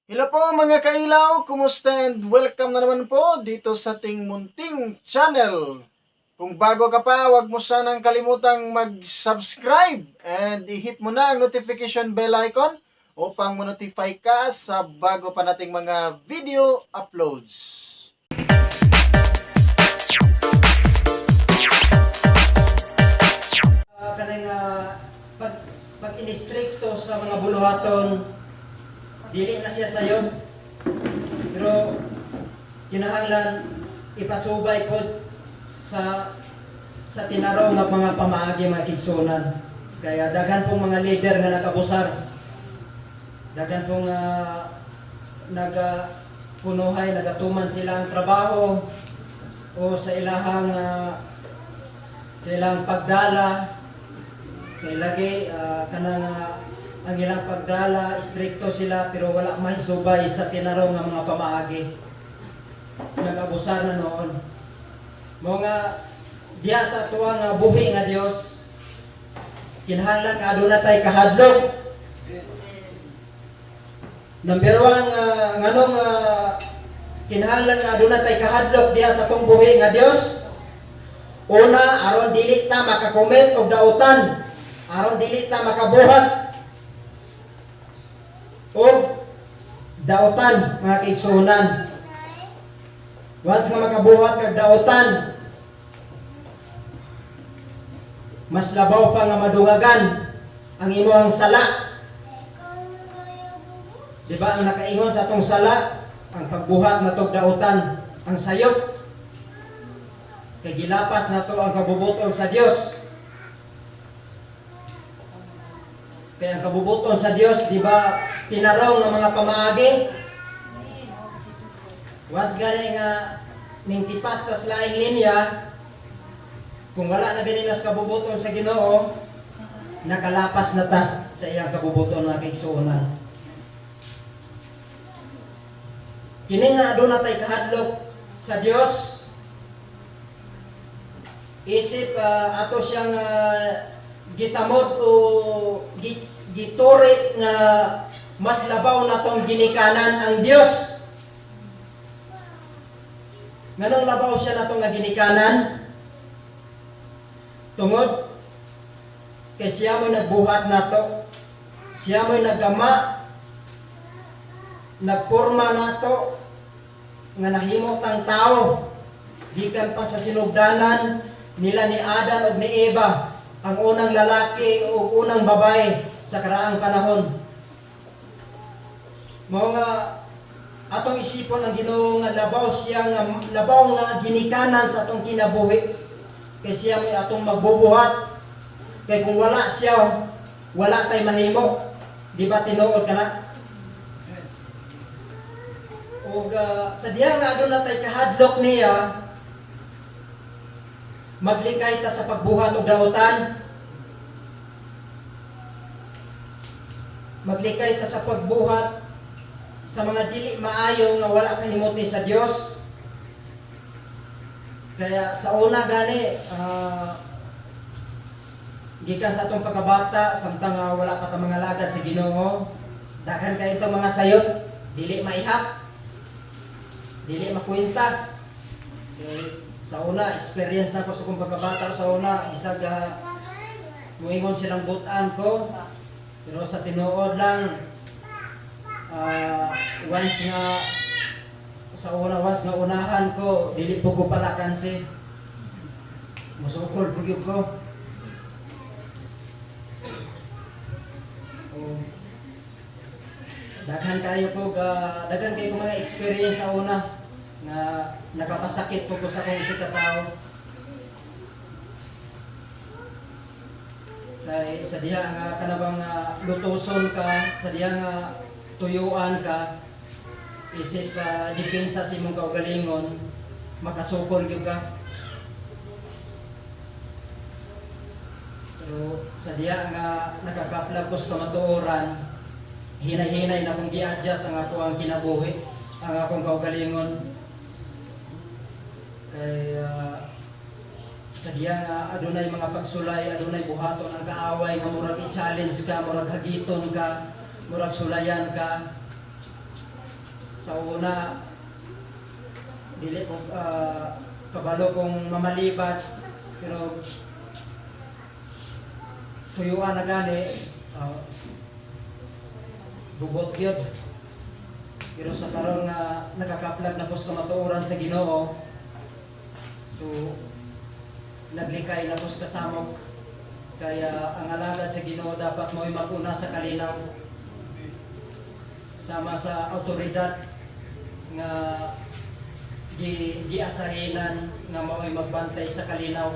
Hello po mga kailaw, kumusta and welcome na naman po dito sa ating munting channel. Kung bago ka pa, huwag mo sanang kalimutang mag-subscribe and i-hit mo na ang notification bell icon upang ma-notify ka sa bago pa nating mga video uploads. Kanang pag inistrikto sa mga buluhaton, dili na siya sayo, pero kinahanglan ipasubay po sa tinaraw nga mga pamaagi, mga kigsunan. Kaya daghan pong mga leader nga nakabusar, daghan pong nagapunuhay, nagatuman silang trabaho o sa ilang pagdala. Kaya lagi kanang ang ilang pagdala, stricto sila, pero wala mahisubay sa tinaraw nga mga pamaagi. Nag-abusar na noon. Mga diya sa tuwa nga buhi nga Dios, kinahanglan nga aduna tay kahadlok. Number 1 nganong kinahanglan nga aduna tay kahadlok diya sa tong buhi nga Dios. Una, aron dili ta makakomment og dautan, aron dili ta makabuhat og dautan, mga kaigsunan. Once nga makabuhat kag dautan, mas labaw pa nga madungagan ang imong sala. Diba ang nakaingon sa atong sala, ang pagbuhat na tog dautan, ang sayop. Kay gilapas na to ang kabubuton sa Dios. Kaya ang kabubuton sa Dios, di ba, tinaraw ng mga pamaagi. Once gani nga ning tipas tas laing linya, kung wala na gani nas kabubuton sa Ginoo, nakalapas na ta sa iyang kabubuton na kaigsuonan. Kini nga aduna tay kahadlok sa Dios, isip ato siyang gitamod o gituri nga mas labaw na tong ginikanan ang Dios. Nganong labaw siya na tong nga ginikanan? Tungod kay siya mo'y nagbuhat nato, siya mo'y naggama, nagporma nato nga nahimo tang tao gikan pa sa sinugdanan nila ni Adan ug ni Eva, ang unang lalaki o unang babae sa karaang panahon. Mao nga atong isipon ang Ginoo nga labaw nga ginikanan sa atong kinabuhi. Kay siya may atong magbubuhat. Kay kung wala siya, wala tay mahimo. Di ba tinuod ka na? O sa diha nga aduna tay kahadlok niya, maglikay ta sa pagbuhat og dautan. Maglikay ta sa pagbuhat sa mga dili maayo nga wala kahimuti sa Dios. Kaya sa una gani gikan sa atong pagkabata samtang wala pa ta mga lagad sa Ginoo, daghan kay ito mga sayop dili maihap, dili makwenta. Sa una, experience na ko sa kong pagkabata sa una, isag muingon silang butan ko, pero sa tinuod lang, once nga unahan ko, dili po ko pala kansi, musukol pugyog ko. Daghan kayo ko mga experience sa una, nga nakapasakit po ko sa kong isip katao. Kay sa diha nga kanabang lutuson ka, sa diha nga tuyuan ka, isip depensa sa imong kaugalingon, makasukol gyud ka. Pero sa diha nga nakakaplagos ka matuoran, hinay-hinay na kong gi-adjust ang ako ang kinabuhi, ang akong kaugalingon. Kay sa diya nga adunay mga pagsulay, adunay buhaton ang kaaway nga murag i-challenge ka, murag hagiton ka, murag sulayan ka. sa una dili ko kabalo kong mamalibat, pero tuyuan na gani, bubot yun. Pero sa karon nga nakakaplag na po sa kamatuoran sa Ginoo, so naglikay na po sa kasamok. Kaya ang alagad sa Ginoo dapat mo'y mag-una sa kalinaw, sama sa autoridad nga giasarinan nga mo'y magbantay sa kalinaw.